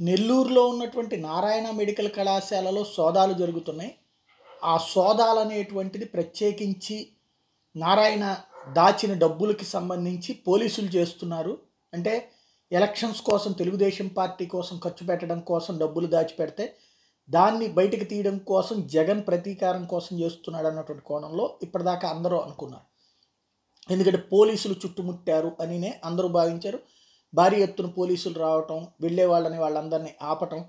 నెల్లూరులో ఉన్నటువంటి నారాయణ మెడికల్ కళాశాలలో సోదాలు జరుగుతున్నాయి. ఆ సోదాలనేటువంటిది ప్రత్యేకించి నారాయణ దాచిన డబ్బులకి సంబంధించి పోలీసులు చేస్తున్నారు. అంటే ఎలక్షన్స్ కోసం తెలుగుదేశం పార్టీ కోసం ఖర్చు పెట్టడం కోసం డబ్బులు దాచిపెడితే దాన్ని బయటకు తీయడం కోసం జగన్ ప్రతీకారం కోసం చేస్తున్నాడు అన్నటువంటి కోణంలో ఇప్పటిదాకా అందరూ అనుకున్నారు. ఎందుకంటే పోలీసులు చుట్టుముట్టారు అనినే అందరూ భావించారు. భారీ ఎత్తున పోలీసులు రావటం, వెళ్ళే వాళ్ళందరినీ ఆపటం,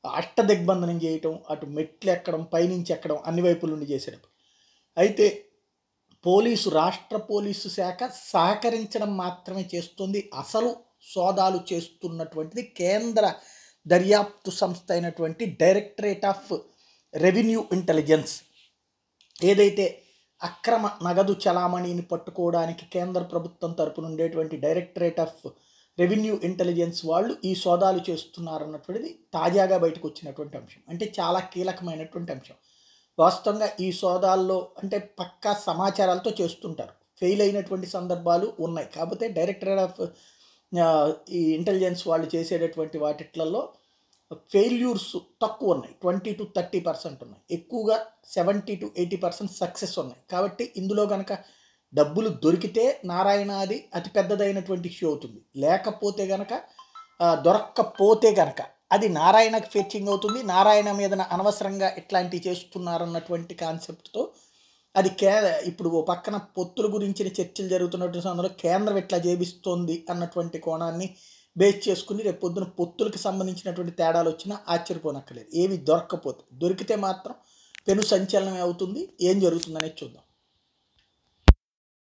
అష్టదిగ్బంధనం చేయటం, అటు మెట్లు ఎక్కడం, పైనుంచి ఎక్కడం, అన్ని వైపుల నుండి చేసేటప్పుడు. అయితే రాష్ట్ర పోలీసు శాఖ సహకరించడం మాత్రమే చేస్తుంది. అసలు సోదాలు చేస్తున్నటువంటిది కేంద్ర దర్యాప్తు సంస్థ అయినటువంటి డైరెక్టరేట్ ఆఫ్ రెవెన్యూ ఇంటెలిజెన్స్. ఏదైతే అక్రమ నగదు చలామణిని పట్టుకోవడానికి కేంద్ర ప్రభుత్వం తరపున ఉండేటువంటి డైరెక్టరేట్ ఆఫ్ రెవెన్యూ ఇంటెలిజెన్స్ వాళ్ళు ఈ సోదాలు చేస్తున్నారన్నటువంటిది తాజాగా బయటకు వచ్చినటువంటి అంశం. అంటే చాలా కీలకమైనటువంటి అంశం. వాస్తవంగా ఈ సోదాల్లో అంటే పక్కా సమాచారాలతో చేస్తుంటారు. ఫెయిల్ అయినటువంటి సందర్భాలు ఉన్నాయి. కాకపోతే డైరెక్టరేట్ ఆఫ్ ఈ ఇంటెలిజెన్స్ వాళ్ళు చేసేటటువంటి వాటిట్లలో ఫెయిల్యూర్స్ తక్కువ ఉన్నాయి. 20-30% ఉన్నాయి. ఎక్కువగా 70-80% సక్సెస్ ఉన్నాయి. కాబట్టి ఇందులో కనుక డబ్బులు దొరికితే నారాయణది అతి పెద్దదైనటువంటి ఇష్యూ అవుతుంది. లేకపోతే కనుక దొరక్కపోతే కనుక అది నారాయణకి ఫెచ్చింగ్ అవుతుంది. నారాయణ మీద అనవసరంగా ఇట్లాంటివి చేస్తున్నారన్నటువంటి కాన్సెప్ట్తో అది ఇప్పుడు ఓ పక్కన పొత్తుల గురించిన చర్చలు జరుగుతున్నటువంటి సమయంలో కేంద్రం ఎట్లా చేపిస్తోంది అన్నటువంటి కోణాన్ని బేస్ చేసుకుని రేపు పొద్దున పొత్తులకు సంబంధించినటువంటి తేడాలు వచ్చినా ఆశ్చర్యపోనక్కర్లేదు. ఏవి దొరక్కపోతే, దొరికితే మాత్రం పెను సంచలనమే అవుతుంది. ఏం జరుగుతుందనేది చూద్దాం.